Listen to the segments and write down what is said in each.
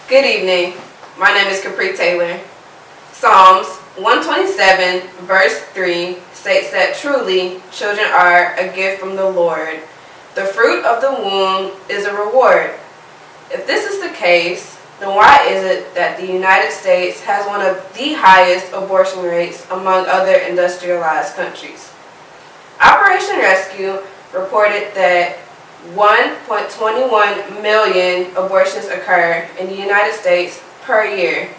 Good evening. My name is Capri Taylor. Psalms 127 verse 3 states that truly children are a gift from the Lord. The fruit of the womb is a reward. If this is the case, then why is it that the United States has one of the highest abortion rates among other industrialized countries? Operation Rescue reported that 1.21 million abortions occur in the United States per year.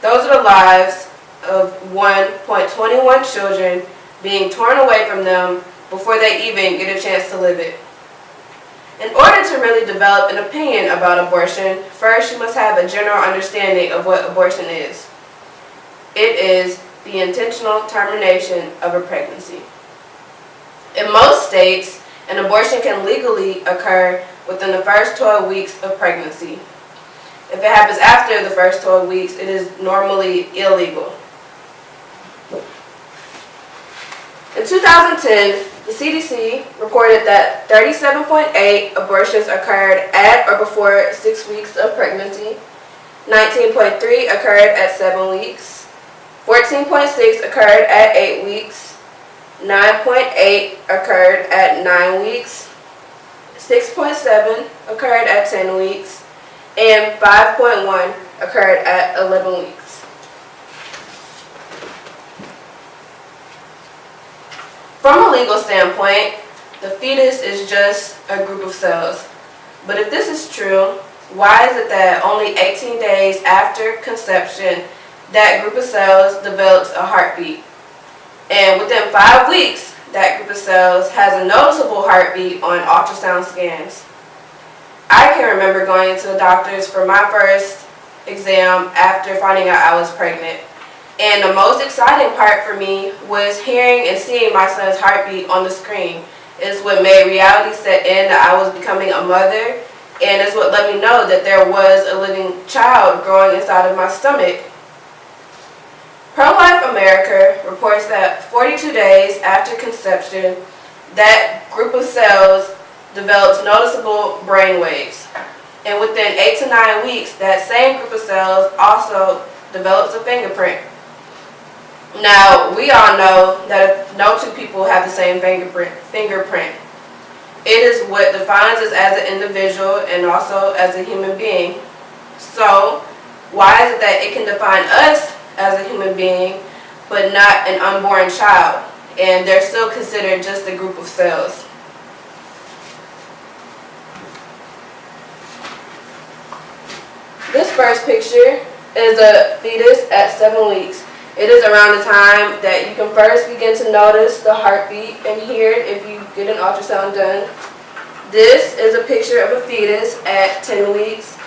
Those are the lives of 1.21 children being torn away from them before they even get a chance to live it. In order to really develop an opinion about abortion, first you must have a general understanding of what abortion is. It is the intentional termination of a pregnancy. In most states, an abortion can legally occur within the first 12 weeks of pregnancy. If it happens after the first 12 weeks, it is normally illegal. In 2010, the CDC reported that 37.8 abortions occurred at or before 6 weeks of pregnancy, 19.3 occurred at 7 weeks, 14.6 occurred at 8 weeks, 9.8 occurred at 9 weeks, 6.7 occurred at 10 weeks, and 5.1 occurred at 11 weeks. From a legal standpoint, the fetus is just a group of cells. But if this is true, why is it that only 18 days after conception, that group of cells develops a heartbeat? And within 5 weeks, that group of cells has a noticeable heartbeat on ultrasound scans. I can remember going to the doctors for my first exam after finding out I was pregnant. And the most exciting part for me was hearing and seeing my son's heartbeat on the screen. It's what made reality set in that I was becoming a mother, and it's what let me know that there was a living child growing inside of my stomach. Pro-Life America reports that 42 days after conception, that group of cells develops noticeable brain waves. And within 8 to 9 weeks, that same group of cells also develops a fingerprint. Now, we all know that no two people have the same fingerprint. It is what defines us as an individual and also as a human being. So, why is it that it can define us as a human being, but not an unborn child, and they're still considered just a group of cells? This first picture is a fetus at 7 weeks. It is around the time that you can first begin to notice the heartbeat and hear it if you get an ultrasound done. This is a picture of a fetus at 10 weeks.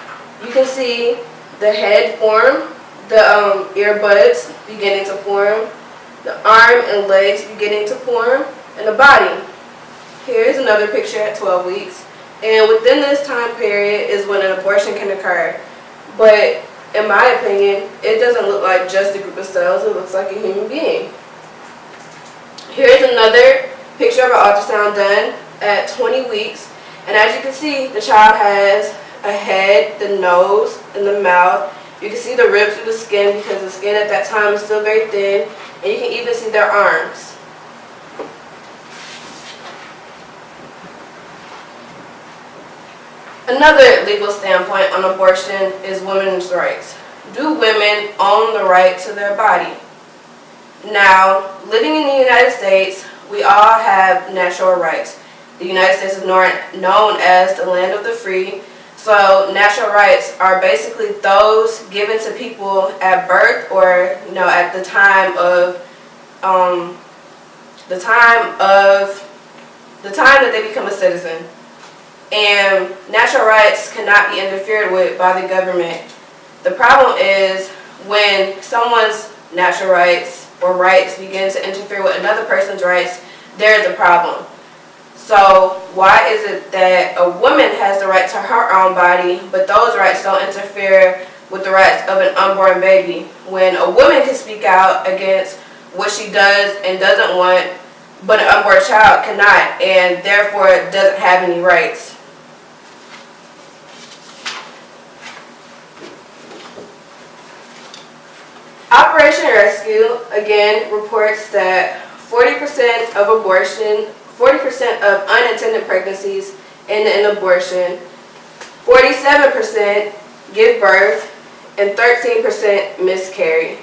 You can see the head form, the earbuds beginning to form, the arm and legs beginning to form, and the body. Here's another picture at 12 weeks. And within this time period is when an abortion can occur. But in my opinion, it doesn't look like just a group of cells, it looks like a human being. Here's another picture of an ultrasound done at 20 weeks. And as you can see, the child has a head, the nose, and the mouth. You can see the ribs through the skin because the skin at that time is still very thin. And you can even see their arms. Another legal standpoint on abortion is women's rights. Do women own the right to their body? Now, living in the United States, we all have natural rights. The United States is known as the land of the free. So natural rights are basically those given to people at birth or at the time that they become a citizen. And natural rights cannot be interfered with by the government. The problem is when someone's natural rights or rights begin to interfere with another person's rights, there is a problem. So why is it that a woman has the right to her own body, but those rights don't interfere with the rights of an unborn baby? When a woman can speak out against what she does and doesn't want, but an unborn child cannot, and therefore doesn't have any rights. Operation Rescue, again, reports that 40% of unintended pregnancies end in abortion, 47% give birth, and 13% miscarry.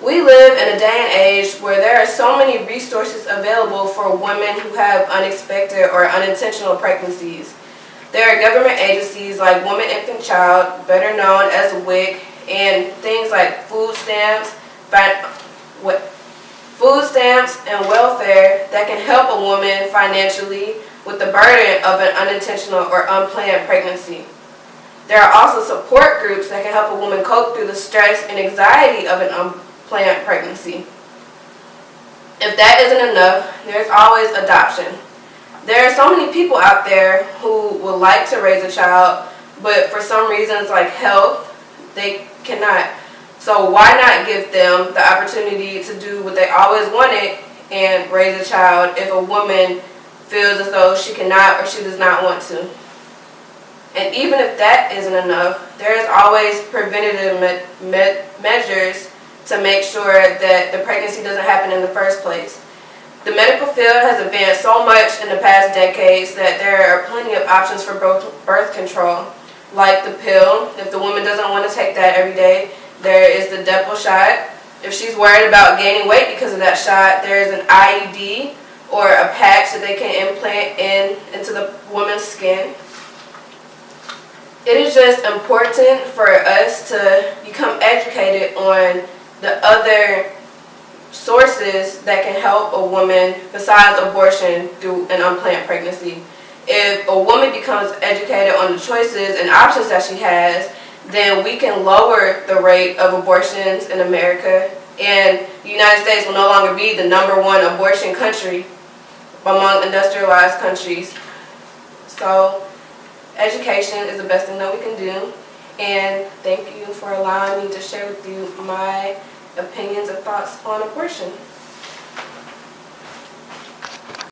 We live in a day and age where there are so many resources available for women who have unexpected or unintentional pregnancies. There are government agencies like Women, Infant, Child, better known as WIC, and things like food stamps and welfare that can help a woman financially with the burden of an unintentional or unplanned pregnancy. There are also support groups that can help a woman cope through the stress and anxiety of an unplanned pregnancy. If that isn't enough, there's always adoption. There are so many people out there who would like to raise a child, but for some reasons like health, they cannot. So why not give them the opportunity to do what they always wanted and raise a child if a woman feels as though she cannot or she does not want to? And even if that isn't enough, there is always preventative measures to make sure that the pregnancy doesn't happen in the first place. The medical field has advanced so much in the past decades that there are plenty of options for birth control, like the pill. If the woman doesn't want to take that every day, there is the Depo shot. If she's worried about gaining weight because of that shot, there is an IUD or a patch that they can implant into the woman's skin. It is just important for us to become educated on the other sources that can help a woman besides abortion through an unplanned pregnancy. If a woman becomes educated on the choices and options that she has, then we can lower the rate of abortions in America, and the United States will no longer be the #1 abortion country among industrialized countries. So education is the best thing that we can do, and thank you for allowing me to share with you my opinions and thoughts on abortion.